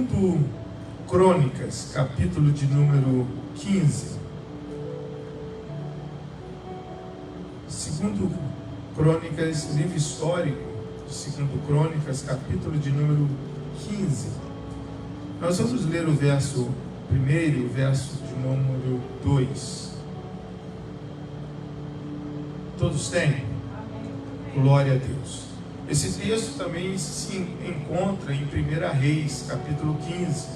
Segundo Crônicas, capítulo de número 15. Segundo Crônicas, livro histórico de Segundo Crônicas, capítulo de número 15. Nós vamos ler o verso 1 e o verso de número 2. Todos têm? Glória a Deus. Esse texto também se encontra em 1 Reis, capítulo 15.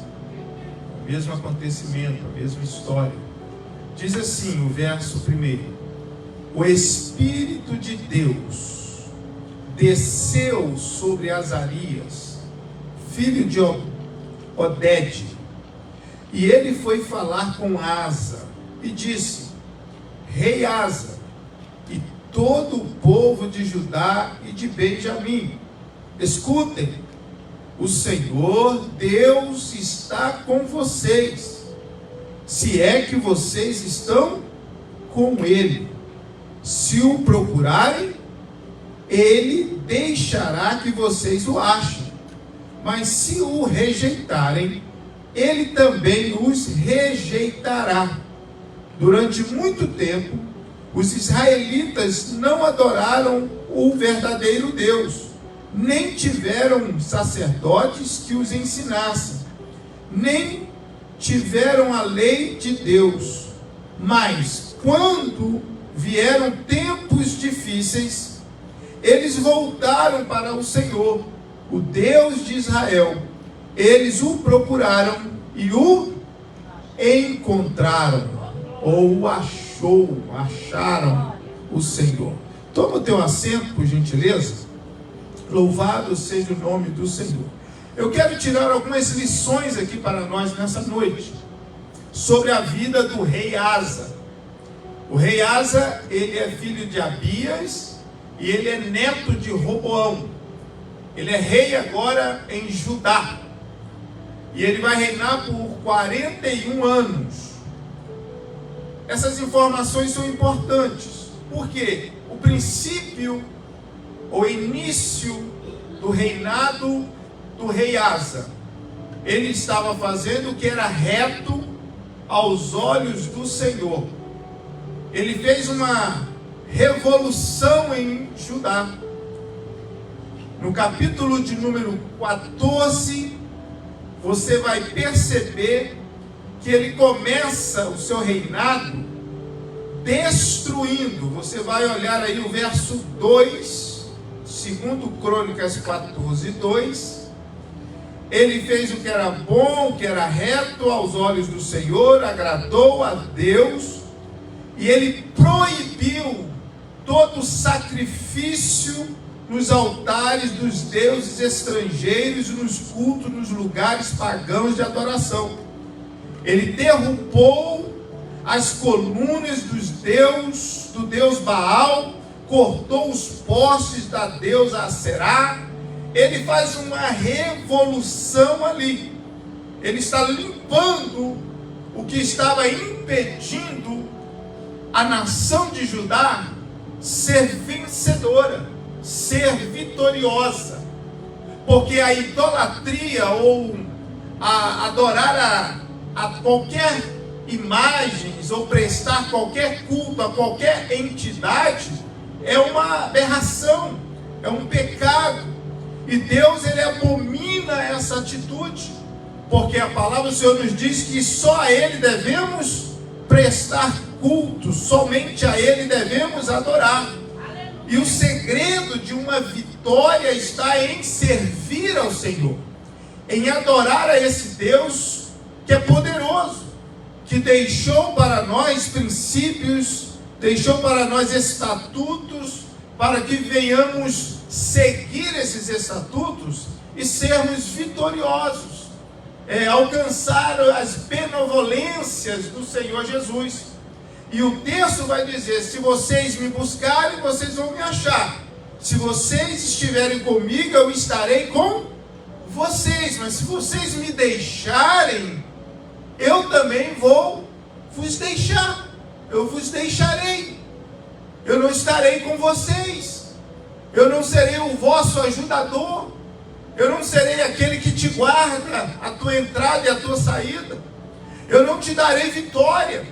O mesmo acontecimento, a mesma história. Diz assim o verso 1: O Espírito de Deus desceu sobre Azarias, filho de Oded, e ele foi falar com Asa, e disse: Rei Asa, e todo o povo de Judá e de Benjamim, escutem, o Senhor Deus está com vocês, se é que vocês estão com Ele. Se o procurarem, Ele deixará que vocês o achem, mas se o rejeitarem, Ele também os rejeitará. Durante muito tempo, os israelitas não adoraram o verdadeiro Deus, nem tiveram sacerdotes que os ensinassem, nem tiveram a lei de Deus. Mas quando vieram tempos difíceis, eles voltaram para o Senhor, o Deus de Israel. Eles o procuraram e o encontraram, ou o acharam o Senhor. Toma o teu assento, por gentileza. Louvado seja o nome do Senhor. Eu quero tirar algumas lições aqui para nós nessa noite, sobre a vida do rei Asa. O rei Asa, ele é filho de Abias, e ele é neto de Roboão. Ele é rei agora em Judá, e ele vai reinar por 41 anos. Essas informações são importantes, porque o princípio, o início do reinado do rei Asa, ele estava fazendo o que era reto aos olhos do Senhor. Ele fez uma revolução em Judá. No capítulo de número 14, você vai perceber que ele começa o seu reinado destruindo. Você vai olhar aí o verso 2, segundo Crônicas 14, 2. Ele fez o que era bom, o que era reto aos olhos do Senhor, agradou a Deus, e ele proibiu todo sacrifício nos altares dos deuses estrangeiros, nos cultos, nos lugares pagãos de adoração. Ele derrubou as colunas do deus Baal, cortou os postes da deusa Aserá. Ele faz uma revolução ali. Ele está limpando o que estava impedindo a nação de Judá ser vencedora, ser vitoriosa. Porque a idolatria, ou a adorar a qualquer imagens, ou prestar qualquer culto a qualquer entidade, é uma aberração, é um pecado. E Deus, ele abomina essa atitude, porque a palavra do Senhor nos diz que só a Ele devemos prestar culto, somente a Ele devemos adorar. E o segredo de uma vitória está em servir ao Senhor, em adorar a esse Deus que é poderoso, que deixou para nós princípios, deixou para nós estatutos, para que venhamos seguir esses estatutos e sermos vitoriosos, alcançar as benevolências do Senhor Jesus. E o texto vai dizer: se vocês me buscarem, vocês vão me achar. Se vocês estiverem comigo, eu estarei com vocês. Mas se vocês me deixarem, eu também vou vos deixar. Eu vos deixarei. Eu não estarei com vocês. Eu não serei o vosso ajudador. Eu não serei aquele que te guarda a tua entrada e a tua saída. Eu não te darei vitória.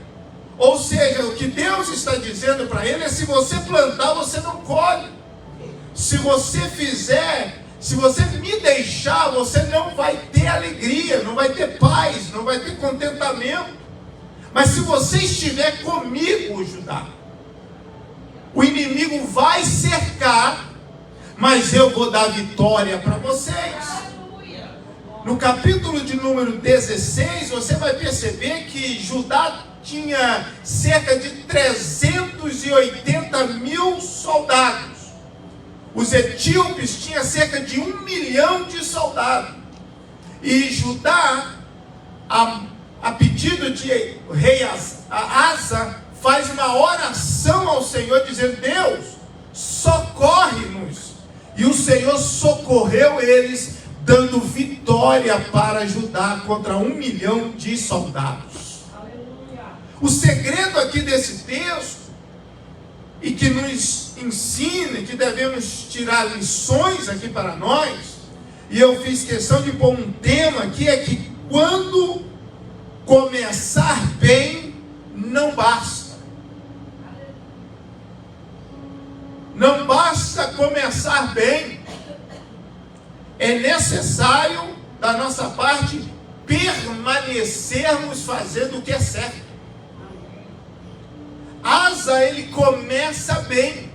Ou seja, o que Deus está dizendo para ele é: se você plantar, você não colhe. Se você fizer, se você me deixar, você não vai ter alegria, não vai ter paz, não vai ter contentamento. Mas se você estiver comigo, Judá, o inimigo vai cercar, mas eu vou dar vitória para vocês. No capítulo de número 16, você vai perceber que Judá tinha cerca de 380 mil soldados. Os etíopes tinham cerca de 1 milhão de soldados. E Judá, a pedido de rei Asa, faz uma oração ao Senhor, dizendo: Deus, socorre-nos. E o Senhor socorreu eles, dando vitória para Judá contra 1 milhão de soldados. Aleluia. O segredo aqui desse texto, e que nos ensina, que devemos tirar lições aqui para nós, e eu fiz questão de pôr um tema aqui, é que quando começar bem, não basta. Não basta começar bem. É necessário, da nossa parte, permanecermos fazendo o que é certo. Asa, ele começa bem.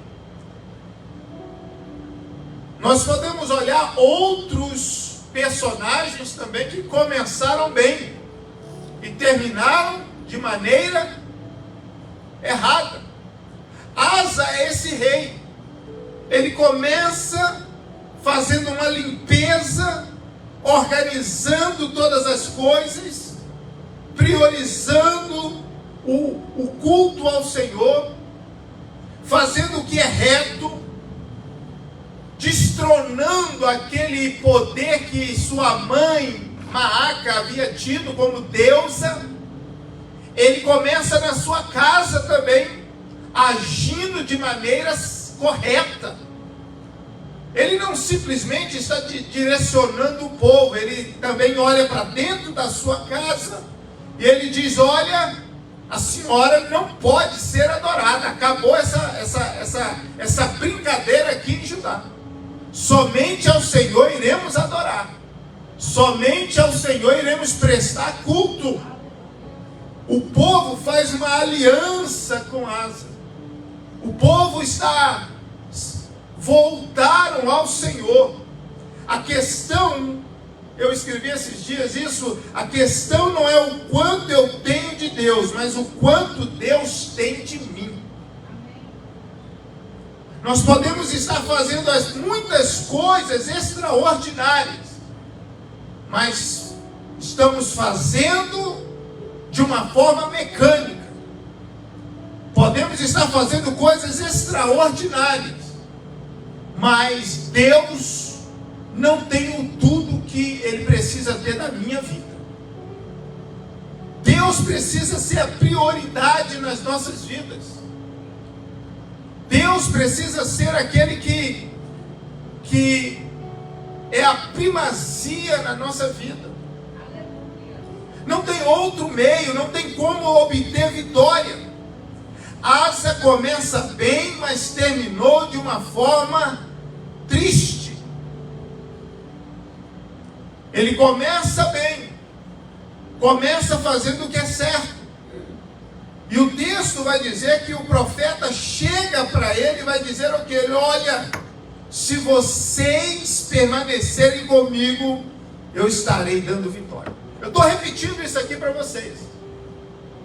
Nós podemos olhar outros personagens também que começaram bem e terminaram de maneira errada. Asa é esse rei. Ele começa fazendo uma limpeza, organizando todas as coisas, priorizando o culto ao Senhor, fazendo o que é reto, destronando aquele poder que sua mãe Maaca havia tido como deusa. Ele começa na sua casa também, agindo de maneira correta. Ele não simplesmente está direcionando o povo, ele também olha para dentro da sua casa e ele diz: olha, a senhora não pode ser adorada, acabou essa brincadeira aqui em Judá. Somente ao Senhor iremos adorar, somente ao Senhor iremos prestar culto. O povo faz uma aliança com Asa. O povo voltaram ao Senhor. A questão, eu escrevi esses dias isso, a questão não é o quanto eu tenho de Deus, mas o quanto Deus tem de mim. Nós podemos estar fazendo muitas coisas extraordinárias, mas estamos fazendo de uma forma mecânica. Podemos estar fazendo coisas extraordinárias, mas Deus não tem o tudo que Ele precisa ter na minha vida. Deus precisa ser a prioridade nas nossas vidas. Deus precisa ser aquele que é a primazia na nossa vida. Não tem outro meio, não tem como obter vitória. Asa começa bem, mas terminou de uma forma triste. Ele começa bem, começa fazendo o que é certo. E o texto vai dizer que o profeta chega para ele e vai dizer o que? Olha, se vocês permanecerem comigo, eu estarei dando vitória. Eu estou repetindo isso aqui para vocês,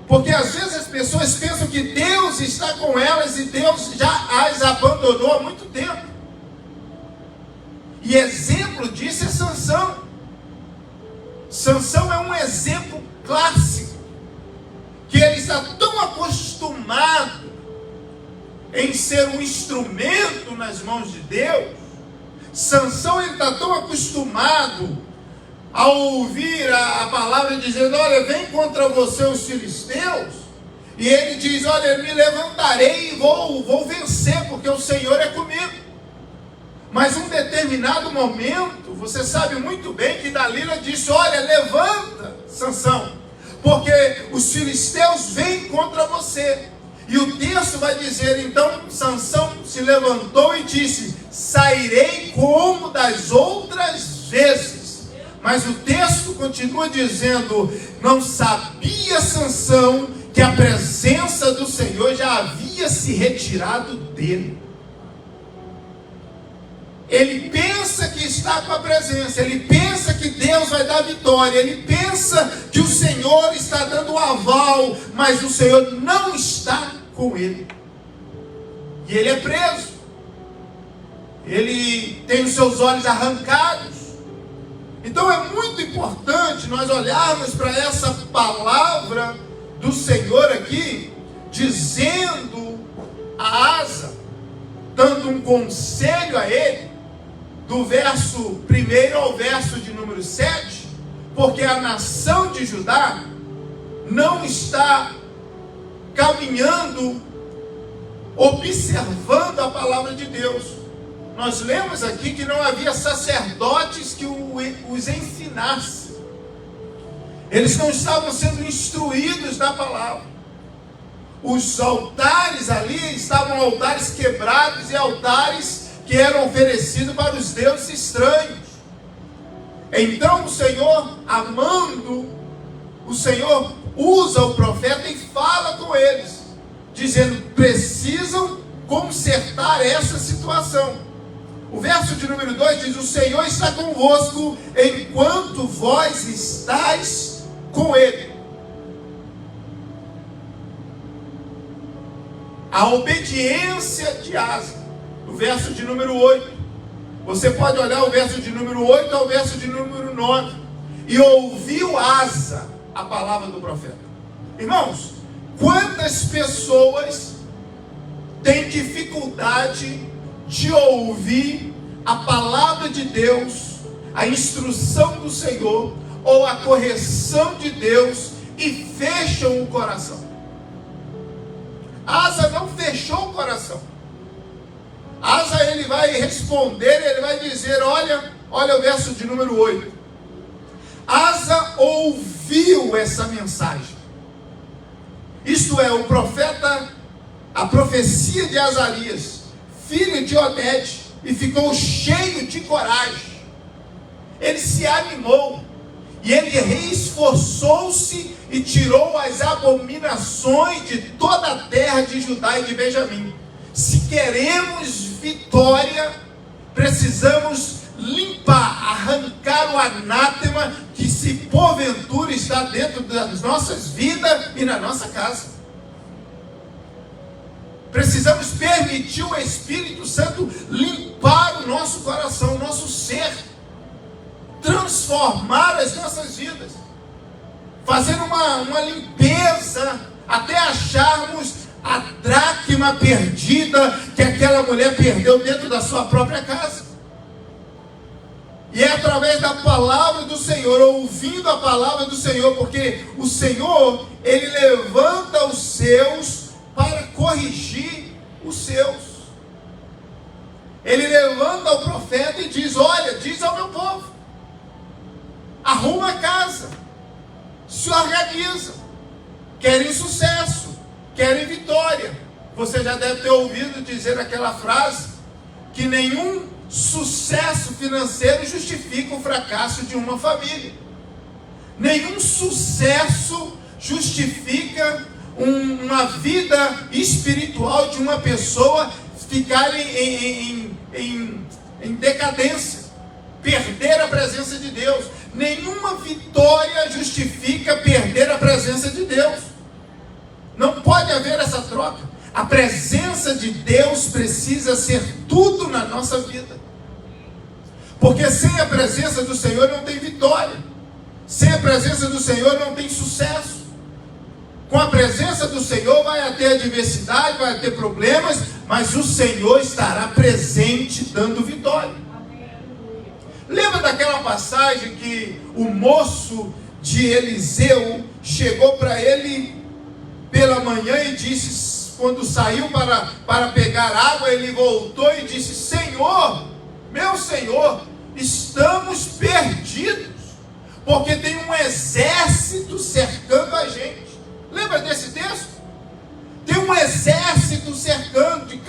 porque às vezes as pessoas pensam que Deus está com elas e Deus já as abandonou há muito tempo. E exemplo disso é Sansão. Sansão é um exemplo clássico, que ele está tão acostumado em ser um instrumento nas mãos de Deus. Sansão, ele está tão acostumado a ouvir a palavra dizendo: olha, vem contra você os filisteus, e ele diz: olha, eu me levantarei e vou vencer, porque o Senhor é comigo. Mas um determinado momento, você sabe muito bem que Dalila disse: olha, levanta, Sansão, porque os filisteus vêm contra você. E o texto vai dizer, então Sansão se levantou e disse: sairei como das outras vezes. Mas o texto continua dizendo: não sabia Sansão que a presença do Senhor já havia se retirado dele. Ele pensa que está com a presença, ele pensa que Deus vai dar vitória, ele pensa que o Senhor está dando um aval, mas o Senhor não está com ele. E ele é preso, ele tem os seus olhos arrancados. Então é muito importante nós olharmos para essa palavra do Senhor aqui, dizendo a Asa, dando um conselho a ele, do verso 1 ao verso de número 7, porque a nação de Judá não está caminhando, observando a palavra de Deus. Nós lemos aqui que não havia sacerdotes que os ensinassem. Eles não estavam sendo instruídos na palavra. Os altares ali estavam altares quebrados e altares que eram oferecidos para os deuses estranhos. Então o Senhor, amando, o Senhor usa o profeta e fala com eles, dizendo: precisam consertar essa situação. O verso de número 2 diz: o Senhor está convosco enquanto vós estáis com ele. A obediência de Asa. O verso de número 8. Você pode olhar o verso de número 8 ao verso de número 9. E ouviu Asa a palavra do profeta. Irmãos, quantas pessoas têm dificuldade de ouvir a palavra de Deus, a instrução do Senhor, ou a correção de Deus, e fecham o coração? Asa não fechou o coração. Asa, ele vai responder, ele vai dizer, olha o verso de número 8. Asa ouviu essa mensagem. Isto é, o profeta, a profecia de Azarias, filho de Oded, e ficou cheio de coragem. Ele se animou, e ele reesforçou-se e tirou as abominações de toda a terra de Judá e de Benjamim. Se queremos vitória, precisamos limpar, arrancar o anátema que se porventura está dentro das nossas vidas e na nossa casa. Precisamos permitir o Espírito Santo limpar o nosso coração, o nosso ser, transformar as nossas vidas, fazer uma limpeza até acharmos a dracma perdida que aquela mulher perdeu dentro da sua própria casa. E é através da palavra do Senhor, ouvindo a palavra do Senhor, porque o Senhor, ele levanta os seus para corrigir os seus. Ele levanta o profeta e diz: olha, diz ao meu povo, arruma a casa, se organiza, querem sucesso, querem vitória. Você já deve ter ouvido dizer aquela frase, que nenhum sucesso financeiro justifica o fracasso de uma família. Nenhum sucesso justifica uma vida espiritual de uma pessoa ficar em decadência, perder a presença de Deus. Nenhuma vitória justifica perder a presença de Deus. Não pode haver essa troca. A presença de Deus precisa ser tudo na nossa vida. Porque sem a presença do Senhor não tem vitória. Sem a presença do Senhor não tem sucesso. Com a presença do Senhor vai ter adversidade, vai ter problemas, mas o Senhor estará presente dando vitória. Lembra daquela passagem que o moço de Eliseu chegou para ele pela manhã e disse, quando saiu para pegar água, ele voltou e disse: Senhor, meu Senhor, estamos perdidos, porque tem um exército cercando a gente. Lembra desse texto? Tem um exército cercando de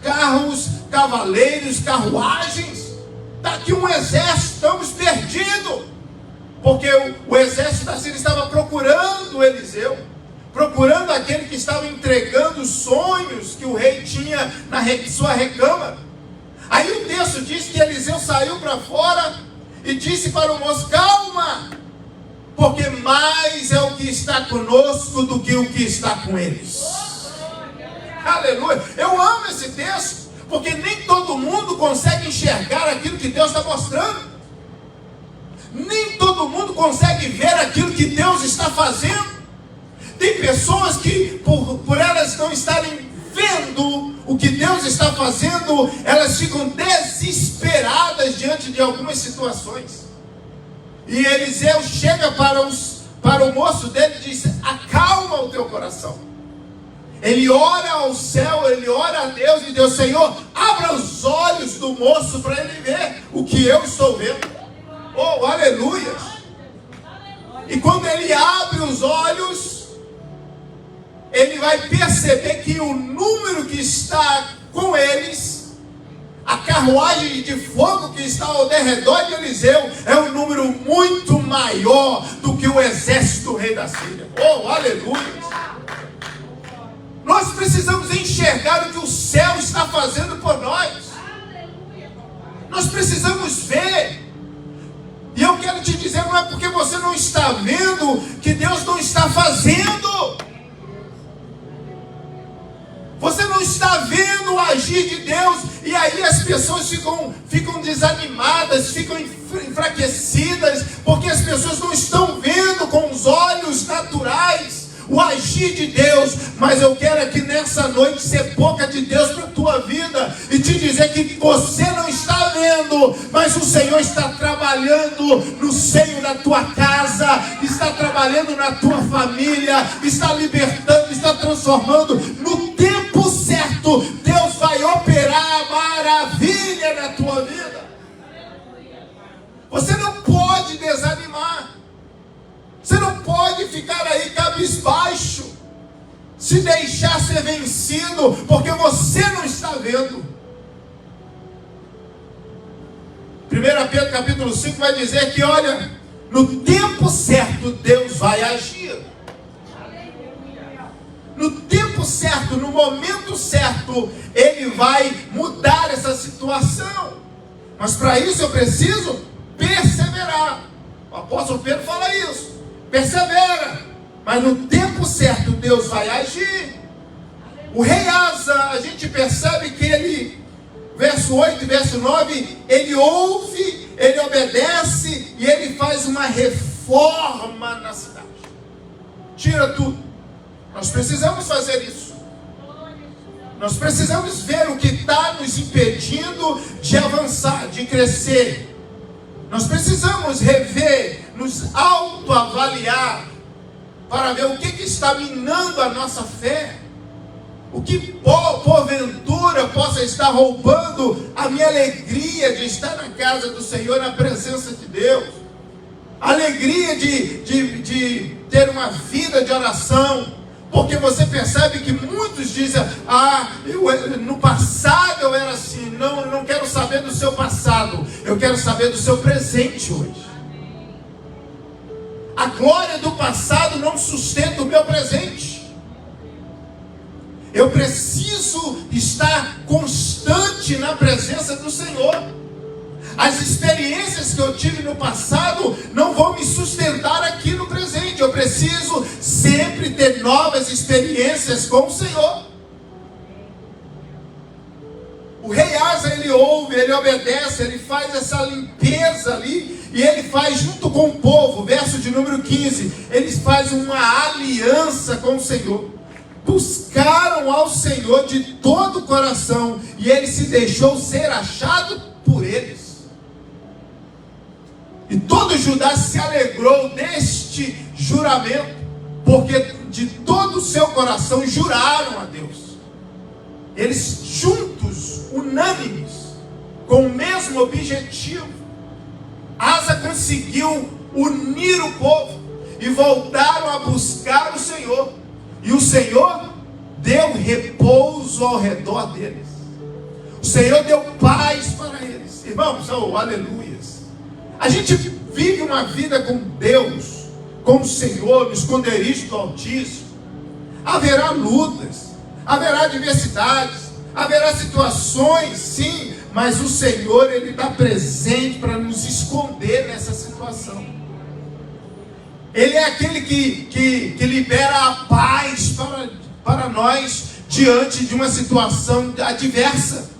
carros, cavaleiros, carruagens. Está aqui um exército, estamos perdidos. Porque o exército da Síria estava procurando Eliseu, procurando aquele que estava entregando os sonhos que o rei tinha na sua recâmara. Aí o texto diz que Eliseu saiu para fora e disse para o moço: calma, porque mais é o que está conosco do que o que está com eles. Aleluia. Eu amo esse texto, porque nem todo mundo consegue enxergar aquilo que Deus está mostrando. Nem todo mundo consegue ver aquilo que Deus está fazendo. Tem pessoas que, por elas não estarem vendo o que Deus está fazendo, elas ficam desesperadas diante de algumas situações. E Eliseu chega para o moço dele e diz: acalma o teu coração. Ele ora ao céu, ele ora a Deus e Deus: Senhor, abra os olhos do moço para ele ver o que eu estou vendo. Oh, aleluia! E quando ele abre os olhos, ele vai perceber que o número que está com eles, a carruagem de fogo que está ao derredor de Eliseu, é um número muito maior do que o exército do rei da Síria. Oh, aleluia! Nós precisamos enxergar o que o céu está fazendo por nós. Nós precisamos ver. E eu quero te dizer, não é porque você não está vendo que Deus não está fazendo. Você não está vendo o agir de Deus, e aí as pessoas ficam desanimadas, ficam enfraquecidas, porque as pessoas não estão vendo com os olhos naturais o agir de Deus. Mas eu quero aqui nessa noite ser boca de Deus para a tua vida e te dizer que você não está vendo, mas o Senhor está trabalhando no seio da tua casa, está trabalhando na tua família, está libertando, está transformando. No tempo certo, Deus vai operar a maravilha na tua vida. Você não pode desanimar. Você não pode ficar aí cabisbaixo, se deixar ser vencido, porque você não está vendo. 1 Pedro capítulo 5 vai dizer que, olha, no tempo certo Deus vai agir. No tempo certo, no momento certo, Ele vai mudar essa situação. Mas para isso eu preciso perseverar. O apóstolo Pedro fala isso. Persevera, mas no tempo certo Deus vai agir. O rei Asa, a gente percebe que ele, verso 8 e verso 9, ele ouve, ele obedece e ele faz uma reforma na cidade. Tira tudo. Nós precisamos fazer isso. Nós precisamos ver o que está nos impedindo de avançar, de crescer. Nós precisamos rever, nos autoavaliar, para ver o que está minando a nossa fé, o que porventura possa estar roubando a minha alegria de estar na casa do Senhor, na presença de Deus, a alegria de ter uma vida de oração. Porque você percebe que muitos dizem: no passado eu era assim. Não, eu não quero saber do seu passado, eu quero saber do seu presente hoje. A glória do passado não sustenta o meu presente. Eu preciso estar constante na presença do Senhor. As experiências que eu tive no passado não vão me sustentar aqui no presente. Eu preciso sempre ter novas experiências com o Senhor. O rei Asa, ele ouve, ele obedece, ele faz essa limpeza ali, e ele faz junto com o povo, verso de número 15, eles fazem uma aliança com o Senhor. Buscaram ao Senhor de todo o coração, e ele se deixou ser achado por eles. E todo Judá se alegrou deste juramento, porque de todo o seu coração juraram a Deus. Eles juntos, unânimes, com o mesmo objetivo. Asa conseguiu unir o povo e voltaram a buscar o Senhor. E o Senhor deu repouso ao redor deles. O Senhor deu paz para eles. Irmãos, oh, aleluias. A gente vive uma vida com Deus, com o Senhor, no esconderijo do Altíssimo. Haverá lutas, haverá adversidades, haverá situações, sim, mas o Senhor, Ele está presente para nos esconder nessa situação. Ele é aquele que libera a paz para nós diante de uma situação adversa.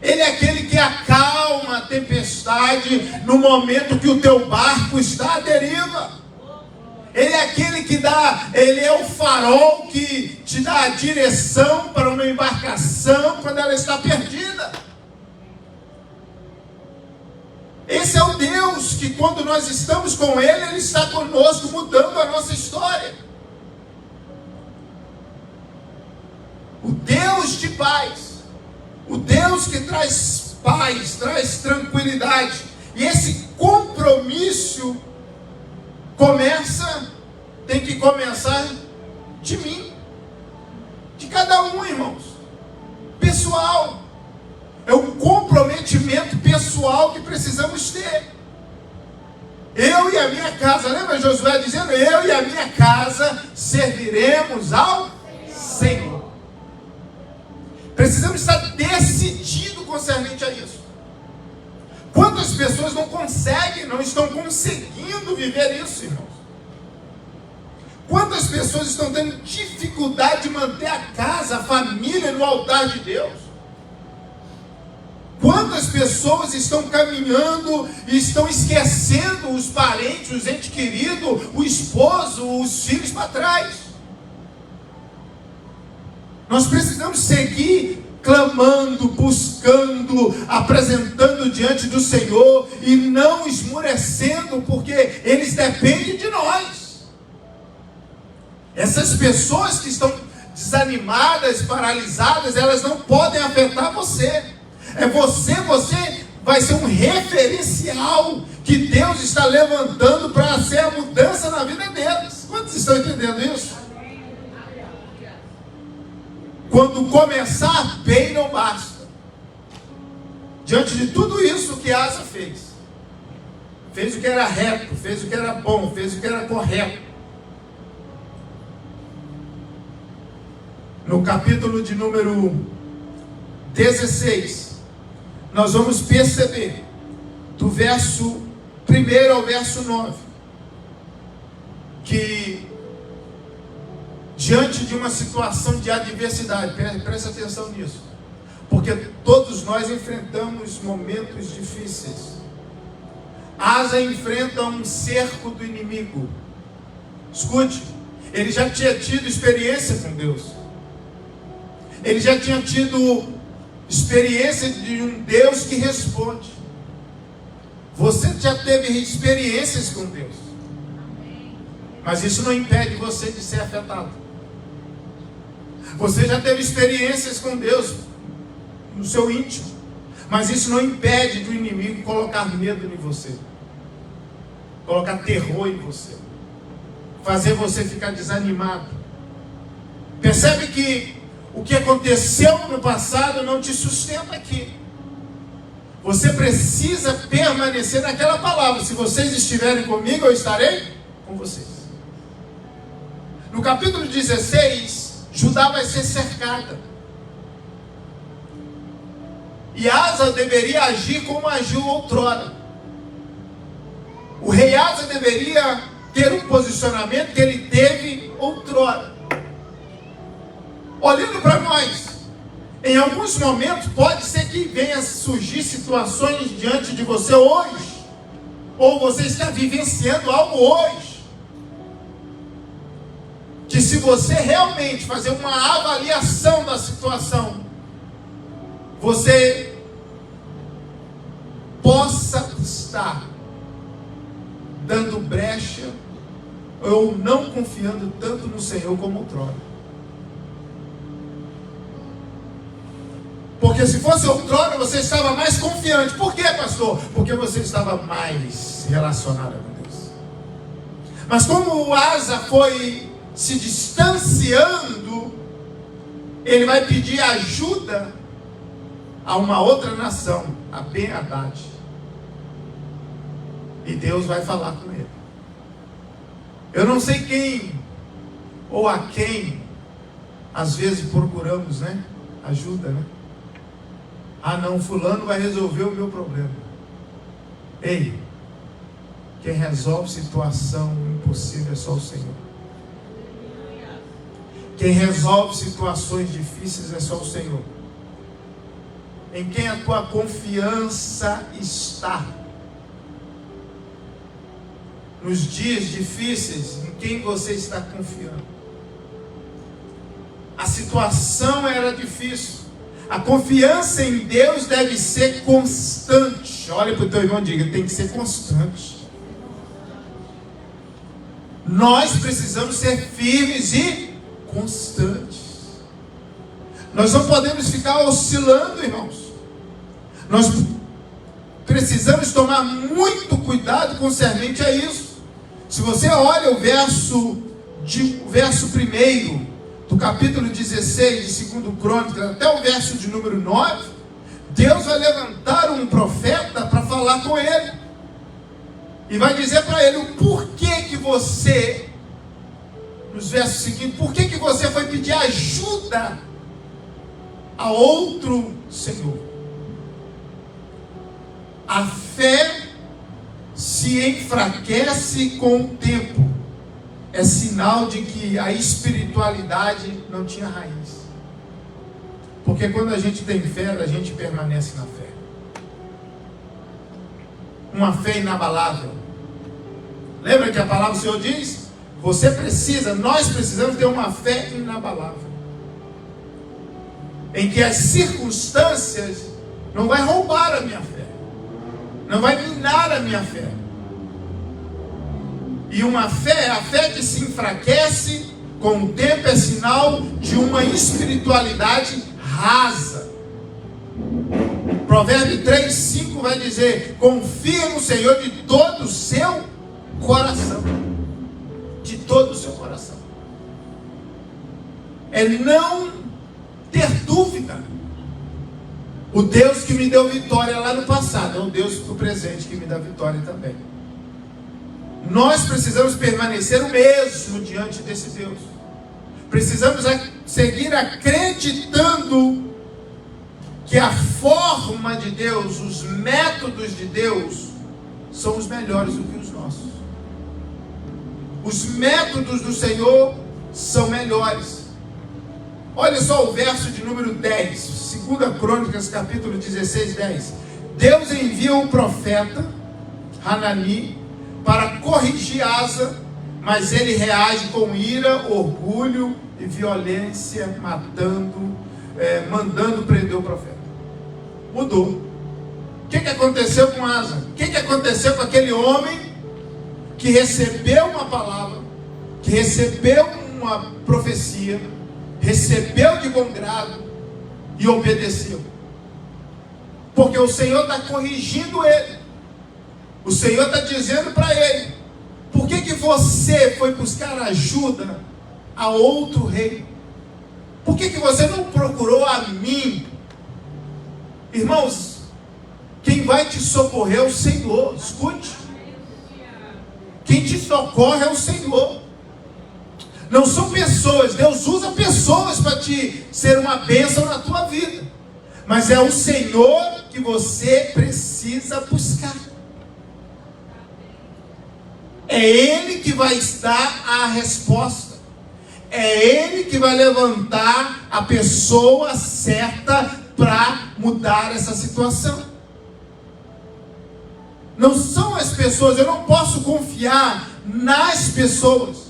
Ele é aquele que acalma a tempestade no momento que o teu barco está à deriva. Ele é aquele que dá, Ele é o farol que te dá a direção para uma embarcação quando ela está perdida. Esse é o Deus que, quando nós estamos com Ele, Ele está conosco, mudando a nossa história. O Deus de paz, o Deus que traz paz, traz tranquilidade. E esse compromisso tem que começar de mim, de cada um, irmãos, pessoal. É um comprometimento pessoal que precisamos ter. Eu e a minha casa, lembra Josué dizendo: eu e a minha casa serviremos ao Senhor. Precisamos estar decididos concernente a isso. Quantas pessoas não estão conseguindo viver isso, irmãos? Quantas pessoas estão tendo dificuldade de manter a casa, a família no altar de Deus? Quantas pessoas estão caminhando e estão esquecendo os parentes, os entes queridos, o esposo, os filhos para trás? Nós precisamos seguir clamando, buscando, apresentando diante do Senhor e não esmurecendo, porque eles dependem de nós. Essas pessoas que estão desanimadas, paralisadas, elas não podem afetar você. Você vai ser um referencial que Deus está levantando para ser a mudança na vida deles. Quantos estão entendendo isso? Quando começar bem não basta. Diante de tudo isso que Asa fez o que era reto, fez o que era bom, fez o que era correto. No capítulo de número 16, nós vamos perceber, do verso 1 ao verso 9, que diante de uma situação de adversidade, presta atenção nisso, porque todos nós enfrentamos momentos difíceis. Asa enfrenta um cerco do inimigo. Escute, ele já tinha tido experiência com Deus. Ele já tinha tido experiência de um Deus que responde. Você já teve experiências com Deus, mas isso não impede você de ser afetado. Você já teve experiências com Deus no seu íntimo, mas isso não impede do inimigo colocar medo em você, colocar terror em você, fazer você ficar desanimado. Percebe que o que aconteceu no passado não te sustenta aqui. Você precisa permanecer naquela palavra: se vocês estiverem comigo, eu estarei com vocês. No capítulo 16, Judá vai ser cercada. E Asa deveria agir como agiu outrora. O rei Asa deveria ter um posicionamento que ele teve outrora. Olhando para nós, em alguns momentos pode ser que venha surgir situações diante de você hoje, ou você está vivenciando algo hoje, que se você realmente fazer uma avaliação da situação, você possa estar dando brecha ou não confiando tanto no Senhor como outrora. Porque Porque se fosse outrora, você estava mais confiante. Por quê, pastor? Porque você estava mais relacionado com Deus. Mas como o Asa foi se distanciando, ele vai pedir ajuda a uma outra nação, a Ben-Hadad. E Deus vai falar com ele. Eu não sei quem ou a quem às vezes procuramos, né? Ajuda, né? Ah não, fulano vai resolver o meu problema. Ei, quem resolve situação impossível é só o Senhor. Quem resolve situações difíceis é só o Senhor. Em quem a tua confiança está? Nos dias difíceis, em quem você está confiando? A situação era difícil. A confiança em Deus deve ser constante. Olha para o teu irmão e diga, tem que ser constante. Nós precisamos ser firmes e constantes. Nós não podemos ficar oscilando, irmãos. Nós precisamos tomar muito cuidado concernente a isso. Se você olha o verso 1 do capítulo 16 de 2 Crônicas até o verso de número 9, Deus vai levantar um profeta para falar com ele. E vai dizer para ele o porquê que você, nos versos seguintes, por que você foi pedir ajuda a outro Senhor? A fé se enfraquece com o tempo. É sinal de que a espiritualidade não tinha raiz. Porque quando a gente tem fé, a gente permanece na fé. Uma fé inabalável. Lembra que a palavra do Senhor diz? Nós precisamos ter uma fé inabalável. Em que as circunstâncias não vai roubar a minha fé. Não vai minar a minha fé. E uma fé, a fé que se enfraquece com o tempo, é sinal de uma espiritualidade rasa. Provérbio 3:5 vai dizer: confia no Senhor de todo o seu coração. De todo o seu coração. É não ter dúvida. O Deus que me deu vitória lá no passado é o Deus do presente que me dá vitória também. Nós precisamos permanecer o mesmo diante desse Deus. Precisamos seguir acreditando que a forma de Deus, os métodos de Deus, são os melhores do que os nossos. Os métodos do Senhor são melhores. Olha só o verso de número 10, 2 Crônicas, capítulo 16, 10. Deus envia um profeta, Hanani, para corrigir Asa, mas ele reage com ira, orgulho e violência, mandando prender o profeta. Mudou. O que aconteceu com Asa? O que aconteceu com aquele homem que recebeu uma palavra, que recebeu uma profecia, recebeu de bom grado e obedeceu? Porque o Senhor está corrigindo ele. O Senhor está dizendo para ele: por que você foi buscar ajuda a outro rei? Por que você não procurou a mim? Irmãos, quem vai te socorrer é o Senhor. Escute. Quem te socorre é o Senhor. Não são pessoas. Deus usa pessoas para te ser uma bênção na tua vida. Mas é o Senhor que você precisa buscar. É Ele que vai dar a resposta. É Ele que vai levantar a pessoa certa para mudar essa situação. Não são as pessoas. Eu não posso confiar nas pessoas.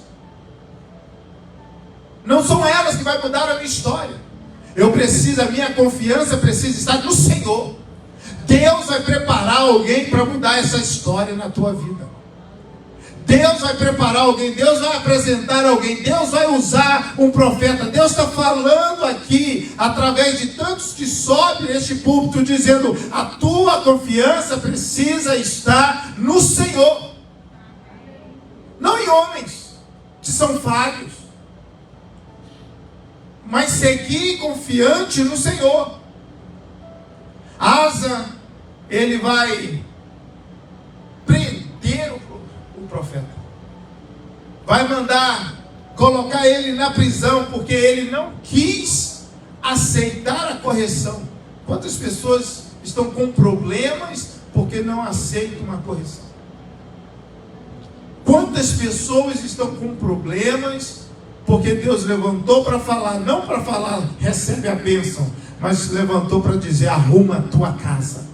Não são elas que vão mudar a minha história. A minha confiança precisa estar no Senhor. Deus vai preparar alguém para mudar essa história na tua vida. Deus vai preparar alguém, Deus vai apresentar alguém, Deus vai usar um profeta. Deus está falando aqui, através de tantos que sobem neste púlpito, dizendo: a tua confiança precisa estar no Senhor, não em homens que são falhos, mas seguir confiante no Senhor. Asa, ele vai prender o profeta, vai mandar colocar ele na prisão, porque ele não quis aceitar a correção. Quantas pessoas estão com problemas porque não aceitam uma correção? Quantas pessoas estão com problemas porque Deus levantou para falar, não para falar recebe a bênção, mas levantou para dizer: arruma a tua casa.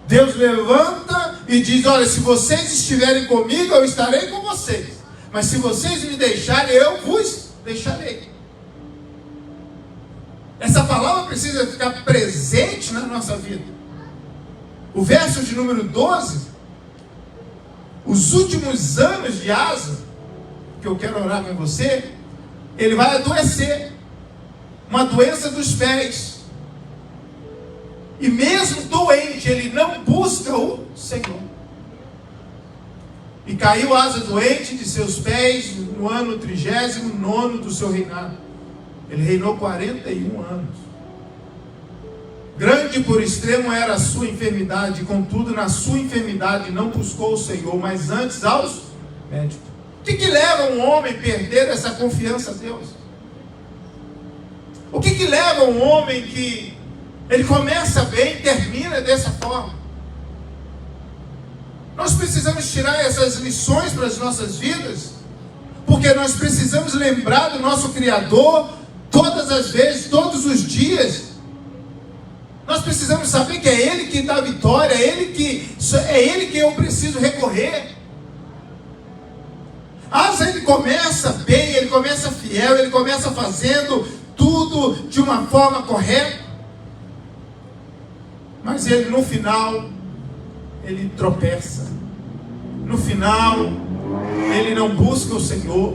Deus levanta e diz: olha, se vocês estiverem comigo, eu estarei com vocês, mas se vocês me deixarem, eu vos deixarei. Essa palavra precisa ficar presente na nossa vida. O verso de número 12, os últimos anos de Asa, que eu quero orar com você, ele vai adoecer, uma doença dos pés, e mesmo doente, ele não busca o Senhor. E caiu Asa doente de seus pés no ano 39º do seu reinado. Ele reinou 41 anos. Grande por extremo era a sua enfermidade, contudo na sua enfermidade não buscou o Senhor, mas antes aos médicos. O que leva um homem a perder essa confiança a Deus? O que leva um homem que ele começa bem e termina dessa forma? Nós precisamos tirar essas lições para as nossas vidas, porque nós precisamos lembrar do nosso Criador todas as vezes, todos os dias. Nós precisamos saber que é Ele que dá vitória, é Ele que eu preciso recorrer. Asa, ele começa bem, ele começa fiel, ele começa fazendo tudo de uma forma correta, mas ele no final, ele tropeça. No final, ele não busca o Senhor.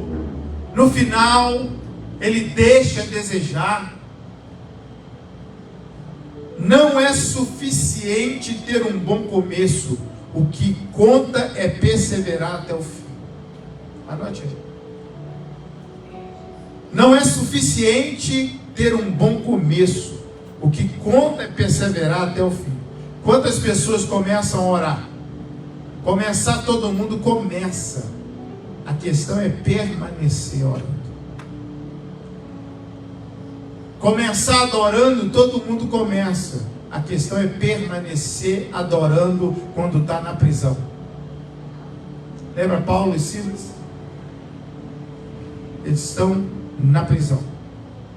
No final, ele deixa a desejar. Não é suficiente ter um bom começo, o que conta é perseverar até o fim. Anote aí. Não é suficiente ter um bom começo, o que conta é perseverar até o fim. Quantas pessoas começam a orar? Começar, todo mundo começa. A questão é permanecer orando. Começar adorando, todo mundo começa. A questão é permanecer adorando quando está na prisão. Lembra Paulo e Silas? Eles estão na prisão,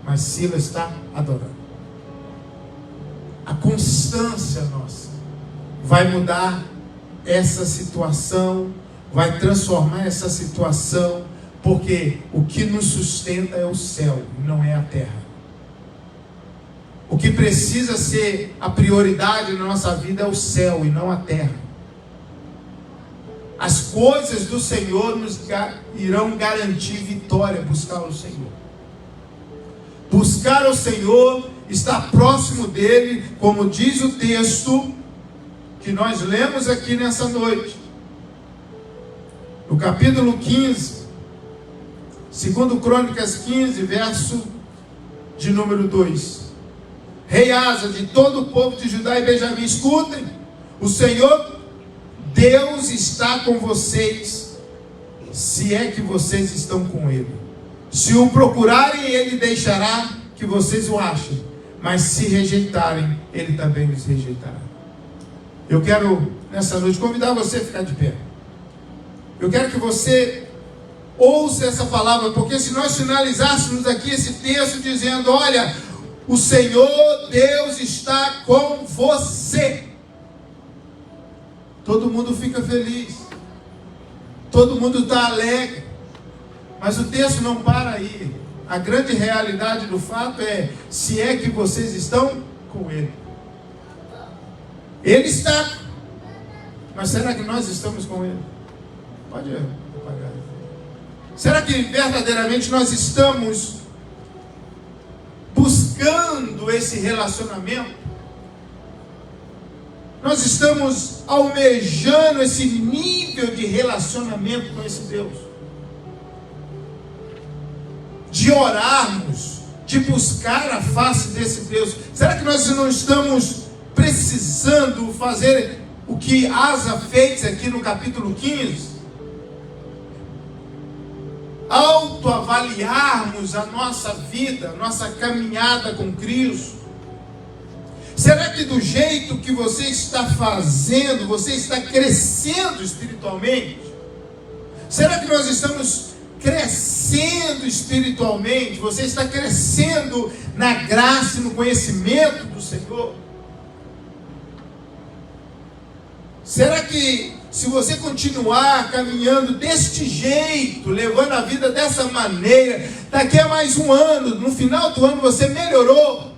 mas Silas está adorando. A constância nossa vai mudar essa situação, vai transformar essa situação, porque o que nos sustenta é o céu, não é a terra. O que precisa ser a prioridade na nossa vida é o céu e não a terra. As coisas do Senhor nos irão garantir vitória. Buscar o Senhor. Buscar o Senhor, estar próximo dele, como diz o texto que nós lemos aqui nessa noite. No capítulo 15, segundo Crônicas 15, verso de número 2. Rei Asa, de todo o povo de Judá e Benjamim, escutem, o Senhor Deus está com vocês, se é que vocês estão com Ele. Se o procurarem, Ele deixará que vocês o achem, mas se rejeitarem, Ele também os rejeitará. Eu quero, nessa noite, convidar você a ficar de pé. Eu quero que você ouça essa palavra, porque se nós finalizássemos aqui esse texto dizendo: olha, o Senhor Deus está com você, todo mundo fica feliz, todo mundo está alegre, mas o texto não para aí. A grande realidade do fato é: se é que vocês estão com Ele. Ele está. Mas será que nós estamos com Ele? Pode apagar. Será que verdadeiramente nós estamos buscando esse relacionamento? Nós estamos almejando esse nível de relacionamento com esse Deus? De orarmos, de buscar a face desse Deus. Será que nós não estamos precisando fazer o que Asa fez aqui no capítulo 15? Autoavaliarmos a nossa vida, a nossa caminhada com Cristo. Será que do jeito que você está fazendo, você está crescendo espiritualmente? Será que nós estamos crescendo espiritualmente? Você está crescendo na graça e no conhecimento do Senhor? Será que se você continuar caminhando deste jeito, levando a vida dessa maneira, daqui a mais um ano, no final do ano você melhorou?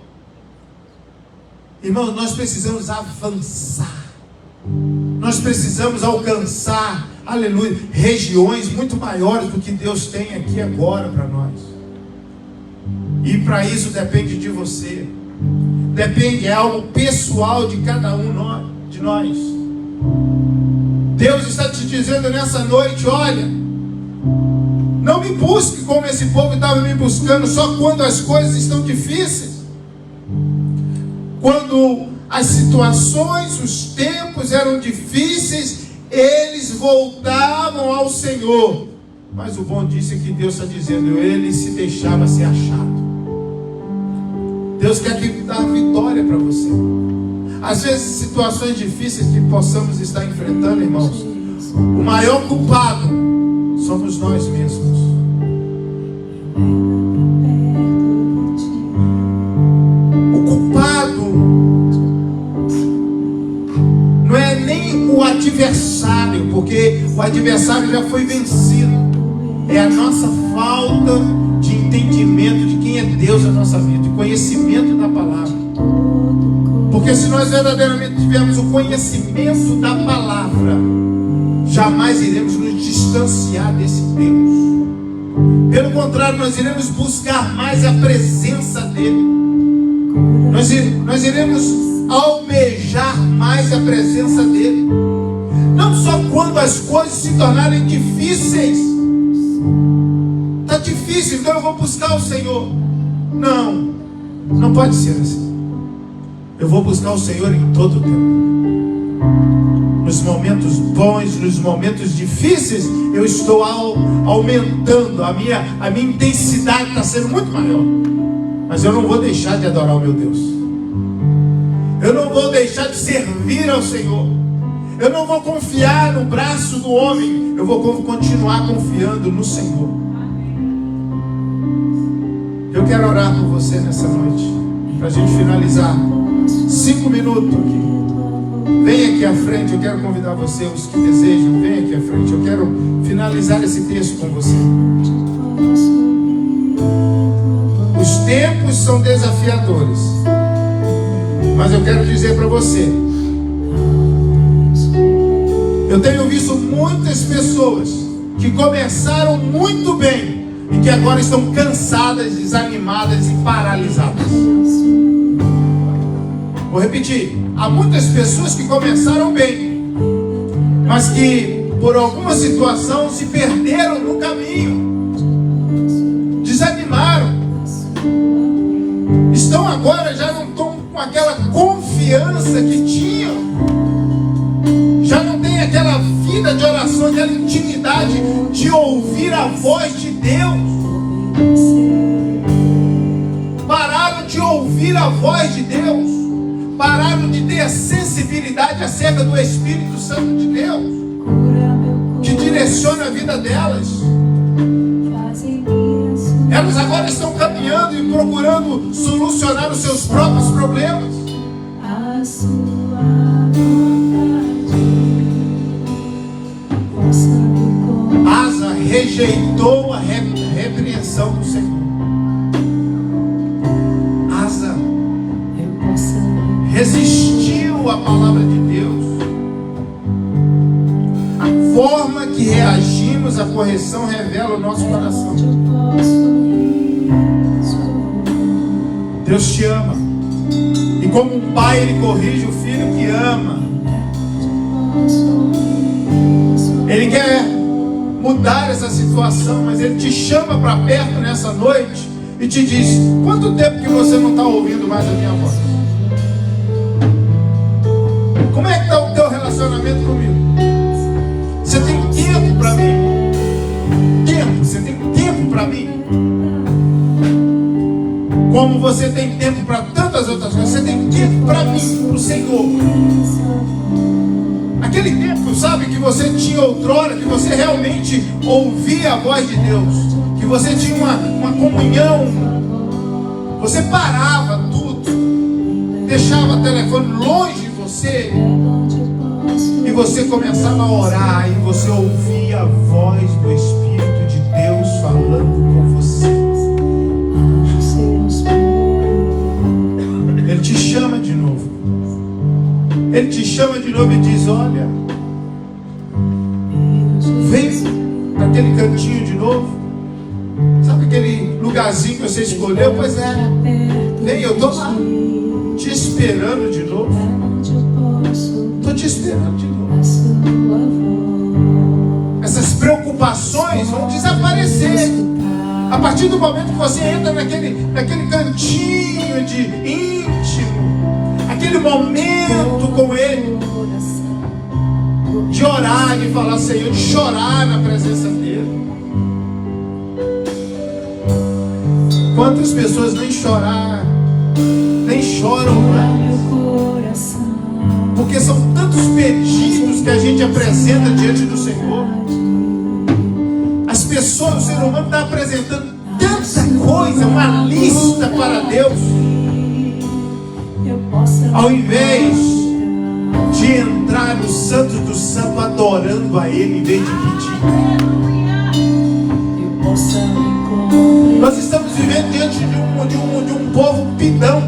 Irmãos, nós precisamos avançar. Nós precisamos alcançar, aleluia, regiões muito maiores do que Deus tem aqui agora para nós. E para isso depende de você. Depende, é algo pessoal de cada um de nós. Deus está te dizendo nessa noite: olha, não me busque como esse povo estava me buscando só quando as coisas estão difíceis. Quando as situações, os tempos eram difíceis, eles voltavam ao Senhor. Mas o bom disso é que Deus está dizendo: ele se deixava ser achado. Deus quer dar vitória para você. Às vezes, situações difíceis que possamos estar enfrentando, irmãos, o maior culpado somos nós mesmos. O culpado não é nem o adversário, porque o adversário já foi vencido. É a nossa falta de entendimento de quem é Deus na nossa vida, de conhecimento da palavra. Porque se nós verdadeiramente tivermos o conhecimento da palavra, jamais iremos nos distanciar desse Deus. Pelo contrário, nós iremos buscar mais a presença dele. Nós iremos almejar mais a presença dele. Não só quando as coisas se tornarem difíceis. Está difícil, então eu vou buscar o Senhor. Não, não pode ser assim. Eu vou buscar o Senhor em todo o tempo. Nos momentos bons, nos momentos difíceis, eu estou aumentando. A minha intensidade está sendo muito maior. Mas eu não vou deixar de adorar o meu Deus. Eu não vou deixar de servir ao Senhor. Eu não vou confiar no braço do homem. Eu vou continuar confiando no Senhor. Eu quero orar por você nessa noite, para a gente finalizar. 5 minutos aqui. Vem aqui à frente, eu quero convidar você, os que desejam, vem aqui à frente. Eu quero finalizar esse texto com você. Os tempos são desafiadores, mas eu quero dizer para você, eu tenho visto muitas pessoas que começaram muito bem e que agora estão cansadas, desanimadas e paralisadas. Vou repetir, há muitas pessoas que começaram bem, mas que por alguma situação se perderam no caminho, desanimaram, estão agora, já não estão com aquela confiança que tinham, já não tem aquela vida de oração, aquela intimidade de ouvir a voz de Deus, pararam de ouvir a voz de Deus, pararam de ter a sensibilidade acerca do Espírito Santo de Deus, que direciona a vida delas. Elas agora estão caminhando e procurando solucionar os seus próprios problemas. Asa rejeitou a repreensão do Senhor. Asa resistiu à palavra de Deus. forma que reagimos à correção revela o nosso coração. Deus te ama. E como um pai, Ele corrige o filho que ama. Ele quer mudar essa situação, mas Ele te chama para perto nessa noite e te diz: quanto tempo que você não está ouvindo mais a minha voz? Como é que está o teu relacionamento comigo? Você tem tempo para mim? Você tem tempo para mim? Como você tem tempo para tantas outras coisas, você tem tempo para mim, para o Senhor. Aquele tempo, sabe, que você tinha outrora, que você realmente ouvia a voz de Deus, que você tinha uma comunhão, você parava tudo, deixava o telefone longe de você, e você começava a orar, e você ouvia a voz do Espírito de Deus falando com você. Ele te chama de novo. Ele te chama de novo e diz: olha, vem naquele cantinho de novo. Sabe aquele lugarzinho que você escolheu? Pois é, vem, eu estou lá, te esperando de novo. Estou te esperando de novo. Essas preocupações vão desaparecer a partir do momento que você entra naquele cantinho de íntimo, aquele momento com Ele, de orar, de falar Senhor, de chorar na presença dEle. Quantas pessoas nem choram mais, porque são tantos pedidos que a gente apresenta diante do Senhor. As pessoas, o ser humano está apresentando tanta coisa, uma lista para Deus, ao invés de entrar no Santo do Santo adorando a Ele em vez de pedir. Nós estamos vivendo diante de um povo pidão,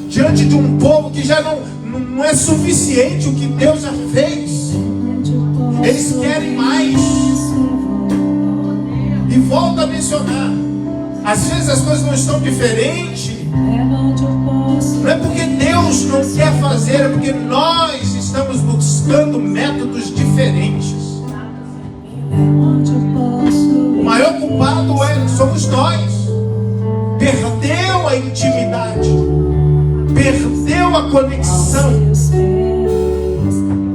diante de um povo que já não é suficiente o que Deus já fez. Eles querem mais. E volto a mencionar, às vezes as coisas não estão diferentes. Não é porque Deus não quer fazer, é porque nós estamos buscando métodos diferentes. O maior culpado somos nós. Perdeu a intimidade, perdeu a conexão.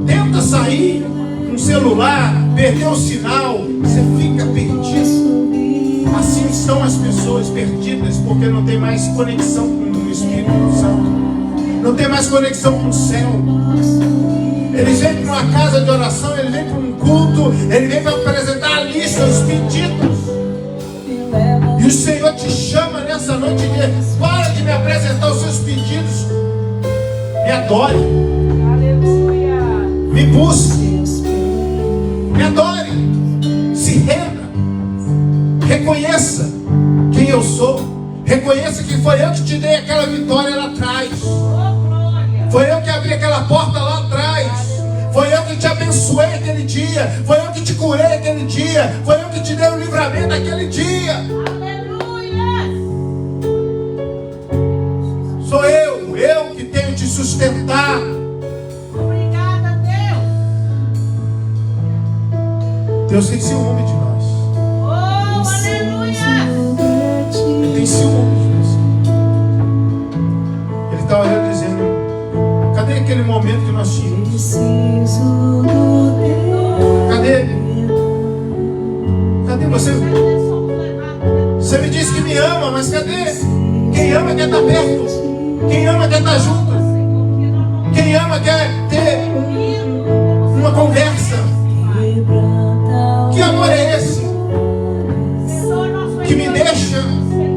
Tenta sair com o celular, perdeu o sinal, você fica perdido. Assim estão as pessoas perdidas, porque não tem mais conexão com o Espírito Santo, não tem mais conexão com o céu. Eles vêm para uma casa de oração, eles vêm para um culto, eles vêm para apresentar a lista, os pedidos. E o Senhor te chama nessa noite e diz: para de me apresentar os seus pedidos, me adore, me busque, me adore, se renda, reconheça quem eu sou, reconheça que foi eu que te dei aquela vitória lá atrás, foi eu que abri aquela porta lá atrás, foi eu que te abençoei aquele dia, foi eu que te curei aquele dia, foi eu que te dei o livramento aquele dia. Sou eu que tenho te sustentar. Obrigada, Deus. Deus tem ciúme de nós. Oh, aleluia. Ele tem ciúme de nós. Ele está olhando e dizendo: cadê aquele momento que nós tínhamos? Cadê? Cadê você? Você me disse que me ama, mas cadê? Quem ama quer estar perto. Quem ama quer estar junto. Quem ama quer ter uma conversa. Que amor é esse? Que me deixa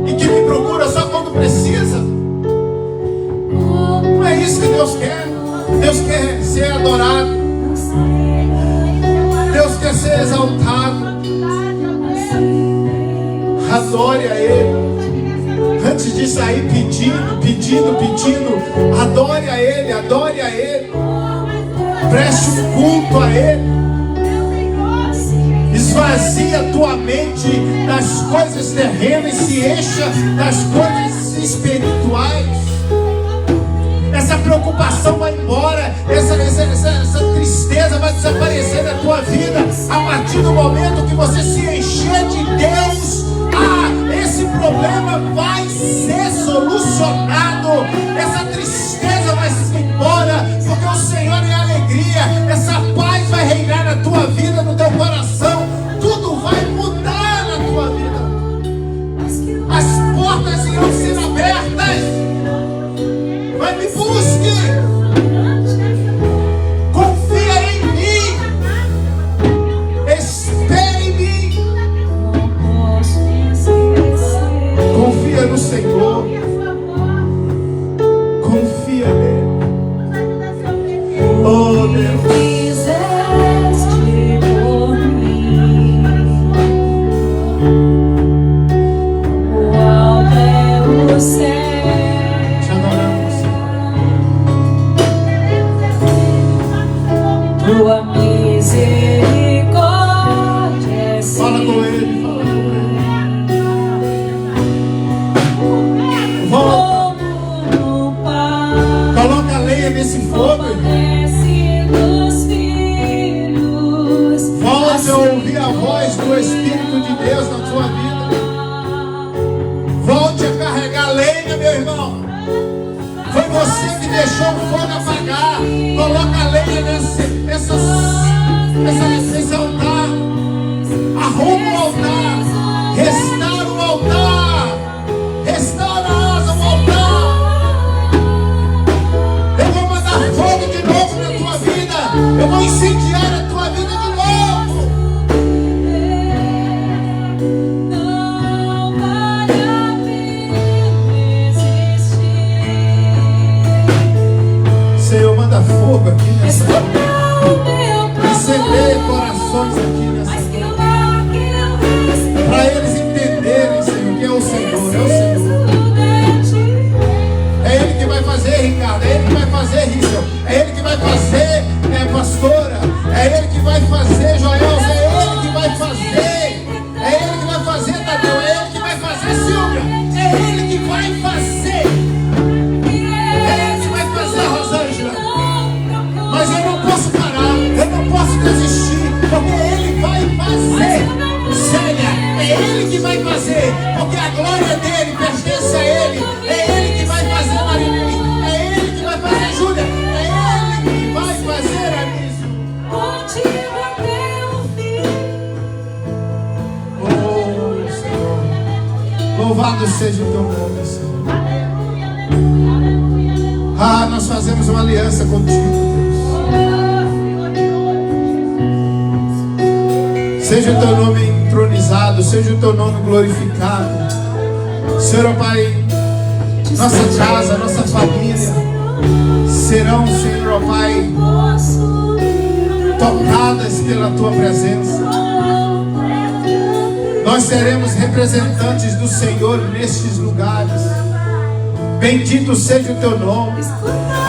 e que me procura só quando precisa. Não é isso que Deus quer. Deus quer ser adorado. Deus quer ser exaltado. Adore a Ele. Antes de sair pedindo, adore a Ele, adore a Ele. Preste um culto a Ele. esvazia a tua mente das coisas terrenas e se encha das coisas espirituais. Essa preocupação vai embora, essa tristeza vai desaparecer da tua vida a partir do momento que você se encher de Deus. Esse problema vai ser solucionado, essa tristeza vai se embora, porque o Senhor é alegria, essa paz vai reinar na tua vida, no teu coração, tudo vai mudar na tua vida, as portas irão ser abertas. Vai, me busque, confia em mim, espere em mim, confia no Senhor, confia nele. Oh Deus, tua misericórdia, fala com ele, volta, coloca a lenha nesse fogo, volte a ouvir a voz do Espírito de Deus na tua vida, volte a carregar lenha, meu irmão. Foi você que deixou o fogo apagar. Coloca a lenha nesse altar. Arruma o altar. Restaura o altar. Restaura o altar. Eu vou mandar fogo de novo na tua vida. Eu vou incendiar a tua vida de novo. Senhor, manda fogo aqui nessa hora. Incendeia corações aqui nessa hora. Para eles entenderem, Senhor, que é o Senhor, é o Senhor. É Ele que vai fazer, Ricardo. É Ele que vai fazer, Rício. É Ele que vai fazer, pastora. É Ele que vai fazer, Joel. É Ele que vai fazer. É Ele que vai fazer, Tadeu. É Ele que vai fazer, Silvia. É Ele que vai fazer. Mas eu não posso parar, eu não posso desistir, porque Ele vai fazer. Célia, é Ele que vai fazer, porque a glória dele pertence a Ele. É Ele que vai fazer, Marilene. É Ele que vai fazer, Júlia. É Ele que vai fazer, Anísio. Oh, Senhor, louvado seja o teu nome, Senhor. Nós fazemos uma aliança contigo, Deus. Seja o teu nome entronizado, seja o teu nome glorificado. Senhor, Pai, nossa casa, nossa família serão, Senhor, Pai, tocadas pela tua presença. Nós seremos representantes do Senhor nestes lugares. Bendito seja o teu nome.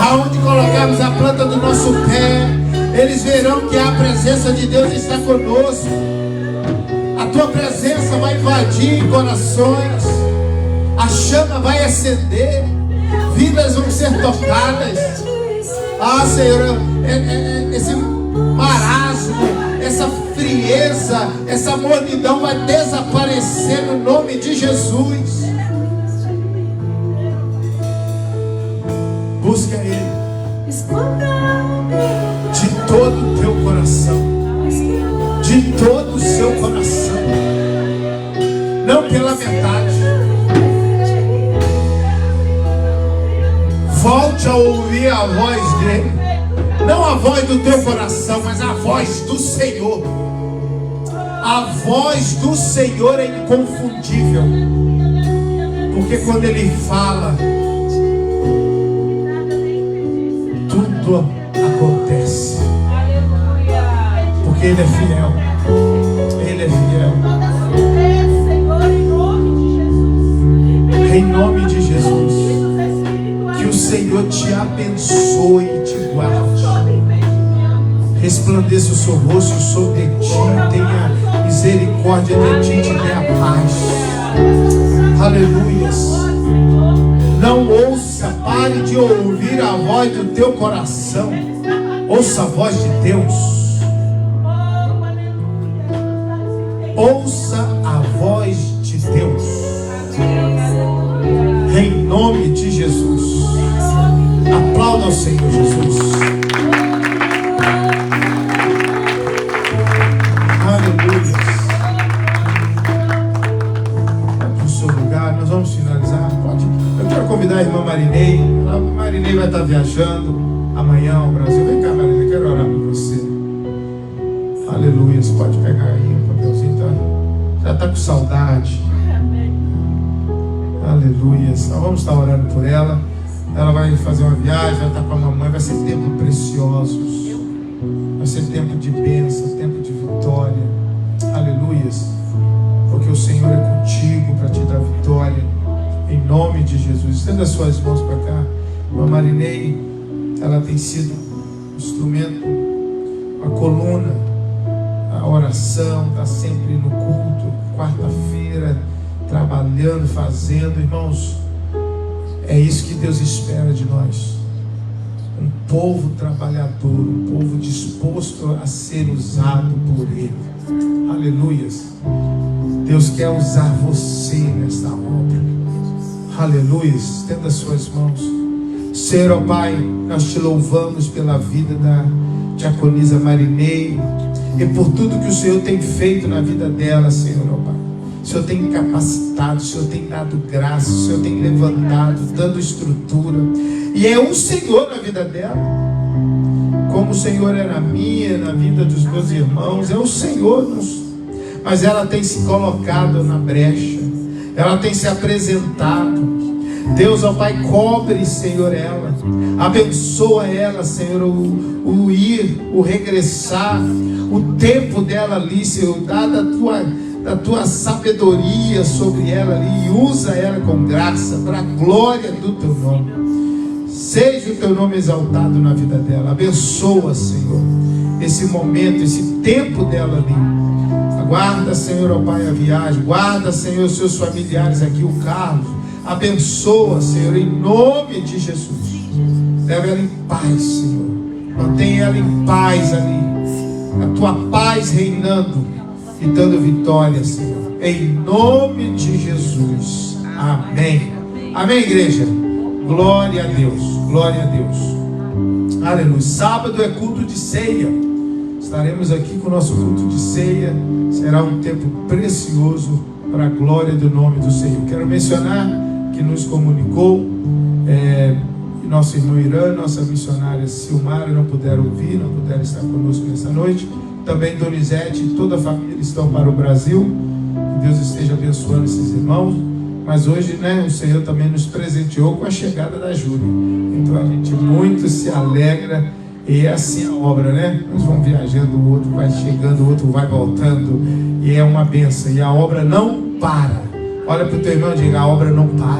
Aonde colocarmos a planta do nosso pé, eles verão que a presença de Deus está conosco. A tua presença vai invadir corações, a chama vai acender, vidas vão ser tocadas. Senhor, esse marasmo, essa frieza, essa mornidão vai desaparecer no nome de Jesus. Busca Ele de todo o teu coração, de todo o seu coração, não pela metade. Volte a ouvir a voz dele, não a voz do teu coração, mas a voz do Senhor. A voz do Senhor é inconfundível, porque quando Ele fala, tudo acontece, porque Ele é fiel. Ele é fiel. Em nome de Jesus, que o Senhor te abençoe e te guarde, resplandeça o seu rosto sobre ti, tenha misericórdia misericórdia de ti te dê a paz. Aleluias. Não ouça, pare de ouvir a voz do teu coração. Ouça a voz de Deus. Ouça a voz de Deus. Em nome de Jesus. Aplauda ao Senhor Jesus. Aleluia. Vai para o seu lugar, nós vamos finalizar. Pode. Eu quero convidar a irmã Marinei. A Marinei vai estar viajando amanhã ao Brasil. Vem cá, Marinei, quero orar por você. Aleluia. Você pode pegar aí um papelzinho, tá? Já está com saudade. Aleluia. Nós vamos estar orando por ela. Ela vai fazer uma viagem, vai estar com a mamãe. Vai ser tempo preciosos. Vai ser tempo de bênção, tempo de vitória. Aleluias. Porque o Senhor é contigo para te dar vitória. Em nome de Jesus. Estenda as suas mãos para cá. A Marinei, ela tem sido um instrumento, uma coluna, a oração, está sempre no culto, quarta-feira, trabalhando, fazendo. Irmãos, é isso que Deus espera de nós. Um povo trabalhador, um povo disposto a ser usado por Ele. Aleluias. Deus quer usar você nesta obra. Aleluias. Estenda as suas mãos. Senhor, ó Pai, nós te louvamos pela vida da diaconisa Marinei e por tudo que o Senhor tem feito na vida dela, Senhor, ó Pai. O Senhor tem capacitado, o Senhor tem dado graça, o Senhor tem levantado, dando estrutura. E é o Senhor na vida dela. Como o Senhor é na minha, na vida dos meus irmãos, é o Senhor. Mas ela tem se colocado na brecha. Ela tem se apresentado. Deus, ó Pai, cobre, Senhor, ela. Abençoa ela, Senhor, o ir, o regressar, o tempo dela ali, Senhor. Dá da tua sabedoria sobre ela ali. E usa ela com graça, para a glória do teu nome. Seja o teu nome exaltado na vida dela. Abençoa, Senhor, esse momento, esse tempo dela ali. Guarda, Senhor, ó Pai, a viagem. Guarda, Senhor, os seus familiares aqui, o Carlos. Abençoa, Senhor, em nome de Jesus. Leva ela em paz, Senhor. Mantenha ela em paz ali. A tua paz reinando e dando vitória, Senhor. Em nome de Jesus. Amém. Amém, igreja. Glória a Deus. Glória a Deus. Aleluia. Sábado é culto de ceia. Estaremos aqui com o nosso culto de ceia. Será um tempo precioso para a glória do nome do Senhor. Quero mencionar que nos comunicou nosso irmão Irã, nossa missionária Silmara, não puderam ouvir, não puderam estar conosco nessa noite. Também Donizete e toda a família estão para o Brasil. Que Deus esteja abençoando esses irmãos. Mas hoje, né, o Senhor também nos presenteou com a chegada da Júlia. Então a gente muito se alegra. E é assim a obra, né? Nós vamos viajando, o outro vai chegando, o outro vai voltando. E é uma bênção. E a obra não para. Olha para o teu irmão e diga: a obra não para.